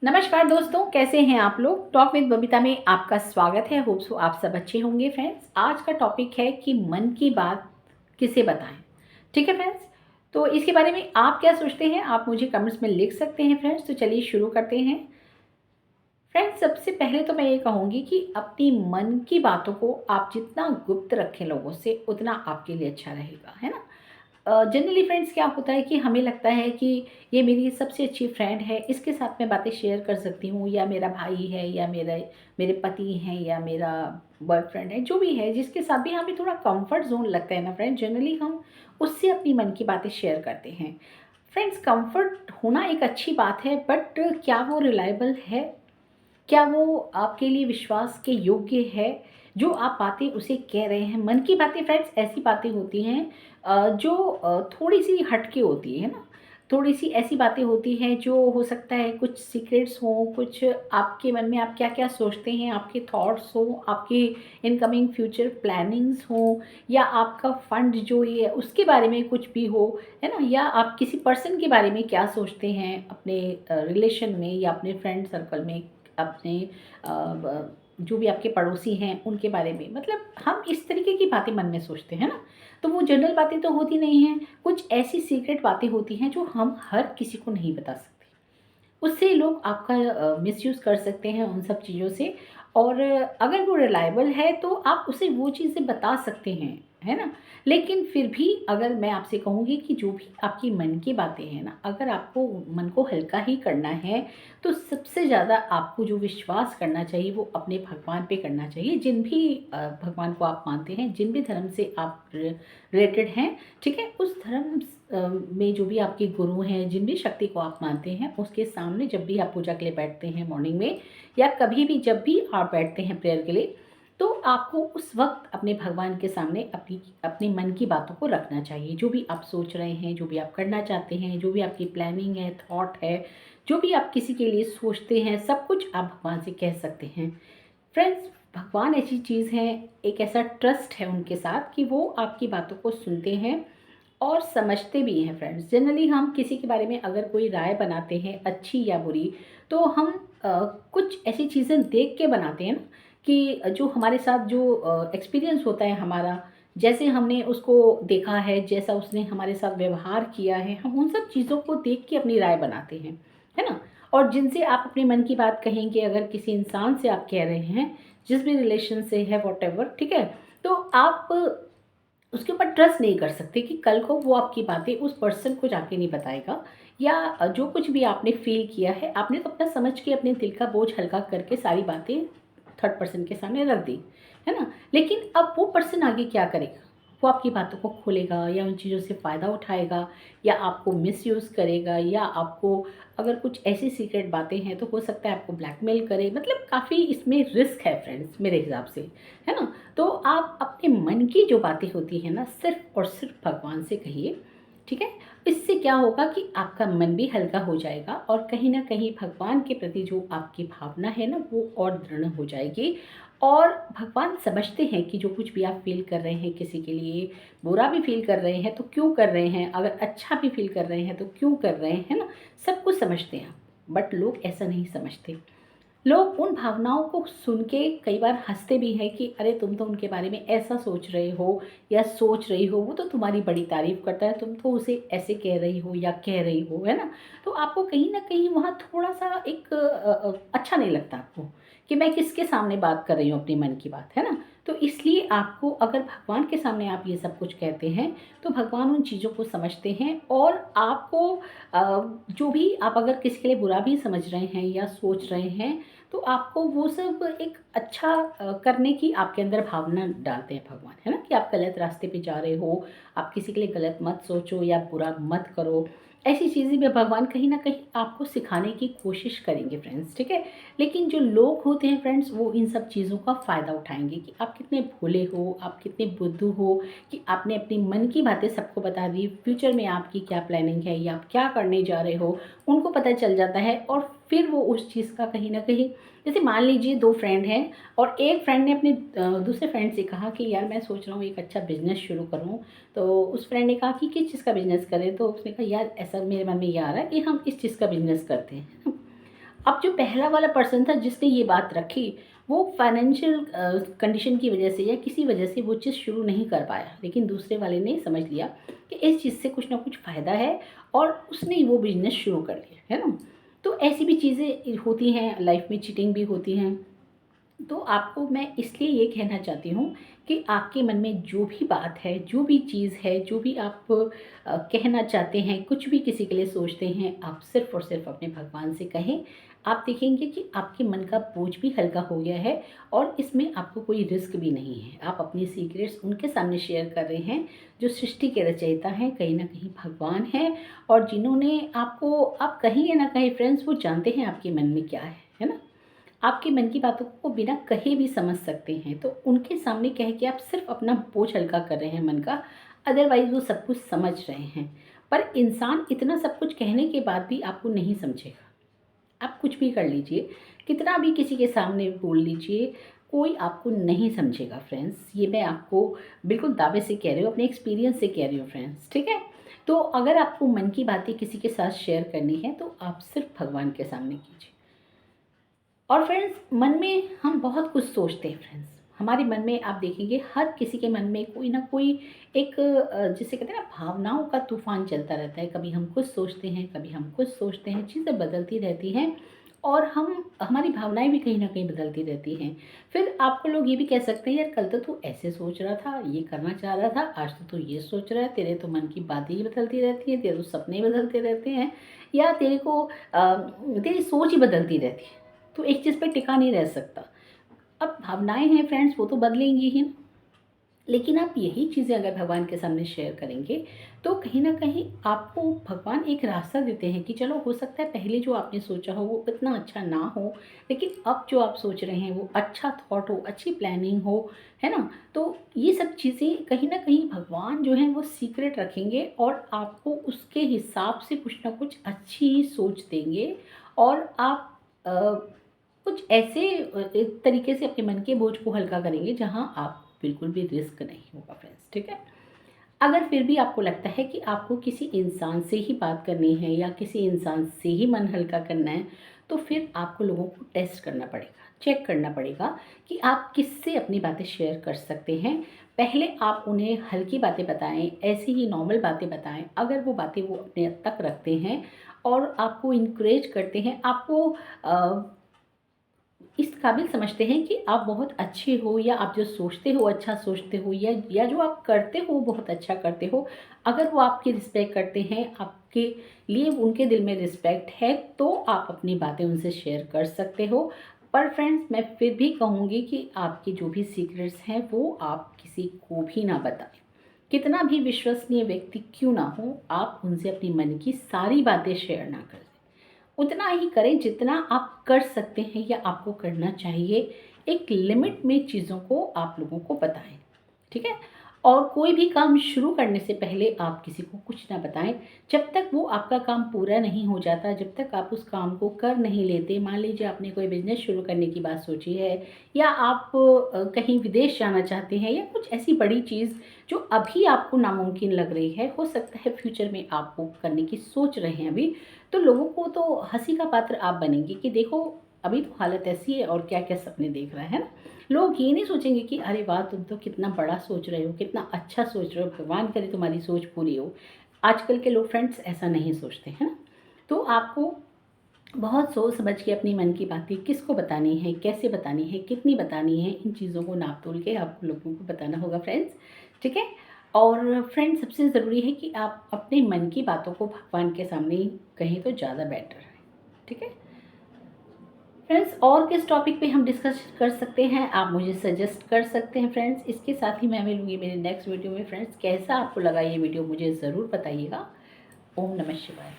नमस्कार दोस्तों, कैसे हैं आप लोग। टॉक विद बबीता में आपका स्वागत है। होप सो आप सब अच्छे होंगे। फ्रेंड्स, आज का टॉपिक है कि मन की बात किसे बताएं। ठीक है फ्रेंड्स, तो इसके बारे में आप क्या सोचते हैं, आप मुझे कमेंट्स में लिख सकते हैं। फ्रेंड्स, तो चलिए शुरू करते हैं। फ्रेंड्स, सबसे पहले तो मैं ये कहूँगी कि अपनी मन की बातों को आप जितना गुप्त रखें लोगों से, उतना आपके लिए अच्छा रहेगा, है ना। जनरली फ्रेंड्स, क्या होता है कि हमें लगता है कि ये मेरी सबसे अच्छी फ्रेंड है, इसके साथ मैं बातें शेयर कर सकती हूँ, या मेरा भाई है, या मेरे पति हैं, या मेरा बॉयफ्रेंड है, जो भी है, जिसके साथ भी हमें थोड़ा कंफर्ट जोन लगता है ना फ्रेंड, जनरली हम उससे अपनी मन की बातें शेयर करते हैं। फ्रेंड्स, कंफर्ट होना एक अच्छी बात है, बट क्या वो रिलायबल है? क्या वो आपके लिए विश्वास के योग्य है? जो आप बातें उसे कह रहे हैं, मन की बातें फ्रेंड्स ऐसी बातें होती हैं जो थोड़ी सी हटके होती है ना। थोड़ी सी ऐसी बातें होती हैं जो हो सकता है कुछ सीक्रेट्स हों, कुछ आपके मन में आप क्या क्या सोचते हैं, आपके थॉट्स हों, आपकी इनकमिंग फ्यूचर प्लानिंग्स हों, या आपका फंड जो ये है उसके बारे में कुछ भी हो, है ना। या आप किसी पर्सन के बारे में क्या सोचते हैं अपने रिलेशन में, या अपने फ्रेंड सर्कल में, अपने जो भी आपके पड़ोसी हैं उनके बारे में। मतलब हम इस तरीके की बातें मन में सोचते हैं ना। तो वो जनरल बातें तो होती नहीं हैं, कुछ ऐसी सीक्रेट बातें होती हैं जो हम हर किसी को नहीं बता सकते। उससे लोग आपका मिसयूज़ कर सकते हैं उन सब चीज़ों से। और अगर वो रिलायबल है तो आप उसे वो चीज़ें बता सकते हैं, है ना। लेकिन फिर भी अगर मैं आपसे कहूँगी कि जो भी आपकी मन की बातें हैं ना, अगर आपको मन को हल्का ही करना है, तो सबसे ज़्यादा आपको जो विश्वास करना चाहिए वो अपने भगवान पे करना चाहिए। जिन भी भगवान को आप मानते हैं, जिन भी धर्म से आप रिलेटेड हैं, ठीक है, उस धर्म में जो भी आपके गुरु हैं, जिन भी शक्ति को आप मानते हैं, उसके सामने जब भी आप पूजा के लिए बैठते हैं मॉर्निंग में, या कभी भी जब भी आप बैठते हैं प्रेयर के लिए, तो आपको उस वक्त अपने भगवान के सामने अपने मन की बातों को रखना चाहिए। जो भी आप सोच रहे हैं, जो भी आप करना चाहते हैं, जो भी आपकी प्लानिंग है, थॉट है, जो भी आप किसी के लिए सोचते हैं, सब कुछ आप भगवान से कह सकते हैं। फ्रेंड्स, भगवान ऐसी चीज़ है, एक ऐसा ट्रस्ट है उनके साथ कि वो आपकी बातों को सुनते हैं और समझते भी हैं। फ्रेंड्स, जनरली हम किसी के बारे में अगर कोई राय बनाते हैं, अच्छी या बुरी, तो हम कुछ ऐसी चीज़ें देख के बनाते हैं ना, कि जो हमारे साथ जो एक्सपीरियंस होता है हमारा, जैसे हमने उसको देखा है, जैसा उसने हमारे साथ व्यवहार किया है, हम उन सब चीज़ों को देख के अपनी राय बनाते हैं, है ना। और जिनसे आप अपने मन की बात कहेंगे, अगर किसी इंसान से आप कह रहे हैं, जिस भी रिलेशन से है, वॉट एवर, ठीक है, तो आप उसके ऊपर ट्रस्ट नहीं कर सकते कि कल को वो आपकी बातें उस पर्सन को जाके नहीं बताएगा। या जो कुछ भी आपने फ़ील किया है, आपने तो अपना समझ के अपने दिल का बोझ हल्का करके सारी बातें थर्ड पर्सन के सामने रख दी, है ना। लेकिन अब वो पर्सन आगे क्या करेगा? वो आपकी बातों को खोलेगा, या उन चीज़ों से फ़ायदा उठाएगा, या आपको मिसयूज़ करेगा, या आपको अगर कुछ ऐसी सीक्रेट बातें हैं तो हो सकता है आपको ब्लैकमेल करे। मतलब काफ़ी इसमें रिस्क है फ्रेंड्स, मेरे हिसाब से, है ना। तो आप अपने मन की जो बातें होती हैं ना, सिर्फ़ और सिर्फ़ भगवान से कहिए, ठीक है। इससे क्या होगा कि आपका मन भी हल्का हो जाएगा, और कहीं न कहीं भगवान के प्रति जो आपकी भावना है ना, वो और दृढ़ हो जाएगी। और भगवान समझते हैं कि जो कुछ भी आप फ़ील कर रहे हैं किसी के लिए, बुरा भी फ़ील कर रहे हैं तो क्यों कर रहे हैं, अगर अच्छा भी फ़ील कर रहे हैं तो क्यों कर रहे हैं, है ना। सब कुछ समझते हैं। बट लोग ऐसा नहीं समझते। लोग उन भावनाओं को सुन के कई बार हँसते भी हैं कि अरे तुम तो उनके बारे में ऐसा सोच रहे हो, या सोच रही हो, वो तो तुम्हारी बड़ी तारीफ़ करता है, तुम तो उसे ऐसे कह रही हो या कह रही हो, है ना। तो आपको कहीं न कहीं वहाँ थोड़ा-सा एक अच्छा नहीं लगता आपको, कि मैं किसके सामने बात कर रही हूँ अपने मन की बात, है ना। तो इसलिए आपको, अगर भगवान के सामने आप ये सब कुछ कहते हैं, तो भगवान उन चीज़ों को समझते हैं। और आपको जो भी आप अगर किसी के लिए बुरा भी समझ रहे हैं या सोच रहे हैं, तो आपको वो सब एक अच्छा करने की आपके अंदर भावना डालते हैं भगवान, है ना, कि आप गलत रास्ते पे जा रहे हो, आप किसी के लिए गलत मत सोचो या बुरा मत करो। ऐसी चीज़ें भी भगवान कहीं न कहीं आपको सिखाने की कोशिश करेंगे फ्रेंड्स, ठीक है। लेकिन जो लोग होते हैं फ्रेंड्स, वो इन सब चीज़ों का फ़ायदा उठाएँगे कि आप कितने भोले हो, आप कितने बुद्धू हो, कि आपने अपनी मन की बातें सबको बता दी। फ्यूचर में आपकी क्या प्लानिंग है, या आप क्या करने जा रहे हो, उनको पता चल जाता है। और फिर वो उस चीज़ का कहीं न कहीं, जैसे मान लीजिए 2 फ्रेंड हैं, और एक फ्रेंड ने अपने दूसरे फ्रेंड से कहा कि यार मैं सोच रहा हूँ एक अच्छा बिज़नेस शुरू करूँ। तो उस फ्रेंड ने कहा कि किस चीज़ का बिज़नेस करें? तो उसने कहा यार ऐसा मेरे मन में ये आ रहा है कि हम इस चीज़ का बिज़नेस करते हैं। अब जो पहला वाला पर्सन था जिसने ये बात रखी, वो फाइनेंशियल कंडीशन की वजह से या किसी वजह से वो चीज़ शुरू नहीं कर पाया, लेकिन दूसरे वाले ने समझ लिया कि इस चीज़ से कुछ ना कुछ फ़ायदा है और उसने वो बिज़नेस शुरू कर लिया, है ना। तो ऐसी भी चीज़ें होती हैं लाइफ में, चीटिंग भी होती हैं। तो आपको मैं इसलिए ये कहना चाहती हूँ कि आपके मन में जो भी बात है, जो भी चीज़ है, जो भी आप कहना चाहते हैं, कुछ भी किसी के लिए सोचते हैं, आप सिर्फ़ और सिर्फ़ अपने भगवान से कहें। आप देखेंगे कि आपके मन का बोझ भी हल्का हो गया है और इसमें आपको कोई रिस्क भी नहीं है। आप अपनी सीक्रेट्स उनके सामने शेयर कर रहे हैं जो सृष्टि के रचयिता हैं, कहीं न कहीं भगवान हैं, और जिन्होंने आपको, आप कहीं या ना कहीं फ्रेंड्स, वो जानते हैं आपके मन में क्या है ना? आपके मन की बातों को बिना कहे भी समझ सकते हैं, तो उनके सामने कह के आप सिर्फ अपना बोझ हल्का कर रहे हैं मन का, अदरवाइज़ वो सब कुछ समझ रहे हैं। पर इंसान इतना सब कुछ कहने के बाद भी आपको नहीं समझेगा। आप कुछ भी कर लीजिए, कितना भी किसी के सामने बोल लीजिए, कोई आपको नहीं समझेगा फ्रेंड्स। ये मैं आपको बिल्कुल दावे से कह रही हूँ, अपने एक्सपीरियंस से कह रही हूँ फ्रेंड्स, ठीक है? तो अगर आपको मन की बातें किसी के साथ शेयर करनी है तो आप सिर्फ भगवान के सामने कीजिए। और फ्रेंड्स, मन में हम बहुत कुछ सोचते हैं फ्रेंड्स। हमारे मन में आप देखेंगे हर किसी के मन में कोई ना कोई एक जिसे कहते हैं ना, भावनाओं का तूफान चलता रहता है। कभी हम कुछ सोचते हैं, कभी हम कुछ सोचते हैं, चीज़ें बदलती रहती हैं और हमारी भावनाएं भी कहीं ना कहीं बदलती रहती हैं। फिर आपको लोग ये भी कह सकते हैं, यार कल तो तू ऐसे सोच रहा था, ये करना चाह रहा था, आज तो तू ये सोच रहा है, तेरे तो मन की बातें ही बदलती रहती हैं, तेरे तो सपने ही बदलते रहते हैं, या तेरे को तेरी सोच ही बदलती रहती है, तो एक चीज़ पे टिका नहीं रह सकता। अब भावनाएँ हैं फ्रेंड्स, वो तो बदलेंगी ही ना। लेकिन आप यही चीज़ें अगर भगवान के सामने शेयर करेंगे, तो कहीं न कहीं आपको भगवान एक रास्ता देते हैं कि चलो, हो सकता है पहले जो आपने सोचा हो वो इतना अच्छा ना हो, लेकिन अब जो आप सोच रहे हैं वो अच्छा थॉट हो, अच्छी प्लानिंग हो, है ना? तो ये सब चीज़ें कहीं न कहीं भगवान जो हैं वो सीक्रेट रखेंगे और आपको उसके हिसाब से कुछ ना कुछ अच्छी सोच देंगे, और आप कुछ ऐसे एक तरीके से अपने मन के बोझ को हल्का करेंगे जहाँ आप बिल्कुल भी रिस्क नहीं होगा फ्रेंड्स, ठीक है। अगर फिर भी आपको लगता है कि आपको किसी इंसान से ही बात करनी है या किसी इंसान से ही मन हल्का करना है, तो फिर आपको लोगों को टेस्ट करना पड़ेगा, चेक करना पड़ेगा कि आप किससे अपनी बातें शेयर कर सकते हैं। पहले आप उन्हें हल्की बातें बताएं, ऐसी ही नॉर्मल बातें बताएं। अगर वो बातें वो अपने तक रखते हैं और आपको इनक्रेज करते हैं, आपको इस काबिल समझते हैं कि आप बहुत अच्छे हो, या आप जो सोचते हो अच्छा सोचते हो, या जो आप करते हो बहुत अच्छा करते हो, अगर वो आपकी रिस्पेक्ट करते हैं, आपके लिए उनके दिल में रिस्पेक्ट है, तो आप अपनी बातें उनसे शेयर कर सकते हो। पर फ्रेंड्स, मैं फिर भी कहूँगी कि आपकी जो भी सीक्रेट्स हैं वो आप किसी को भी ना बताएं। कितना भी विश्वसनीय व्यक्ति क्यों ना हो, आप उनसे अपनी मन की सारी बातें शेयर ना करें। उतना ही करें जितना आप कर सकते हैं या आपको करना चाहिए। एक लिमिट में चीज़ों को आप लोगों को बताएं, ठीक है। और कोई भी काम शुरू करने से पहले आप किसी को कुछ ना बताएं, जब तक वो आपका काम पूरा नहीं हो जाता, जब तक आप उस काम को कर नहीं लेते। मान लीजिए आपने कोई बिजनेस शुरू करने की बात सोची है, या आप कहीं विदेश जाना चाहते हैं, या कुछ ऐसी बड़ी चीज़ जो अभी आपको नामुमकिन लग रही है, हो सकता है फ्यूचर में आप वो करने की सोच रहे हैं अभी, तो लोगों को तो हंसी का पात्र आप बनेंगे कि देखो, अभी तो हालत ऐसी है और क्या क्या सपने देख रहा है ना। लोग ये नहीं सोचेंगे कि अरे वाह, तुम तो कितना बड़ा सोच रहे हो, कितना अच्छा सोच रहे हो, भगवान करे तुम्हारी सोच पूरी हो। आजकल के लोग फ्रेंड्स ऐसा नहीं सोचते हैं ना। तो आपको बहुत सोच समझ के अपनी मन की बातें किसको बतानी है, कैसे बतानी है, कितनी बतानी है, इन चीज़ों को नाप तोल के आपको लोगों को बताना होगा फ्रेंड्स, ठीक है। और फ्रेंड्स, सबसे ज़रूरी है कि आप अपने मन की बातों को भगवान के सामने ही कहें तो ज़्यादा बेटर है, ठीक है फ्रेंड्स। और किस टॉपिक पे हम डिस्कस कर सकते हैं, आप मुझे सजेस्ट कर सकते हैं फ्रेंड्स। इसके साथ ही मैं मिलूंगी मेरे नेक्स्ट वीडियो में फ्रेंड्स। कैसा आपको लगा ये वीडियो मुझे ज़रूर बताइएगा। ओम नमः शिवाय।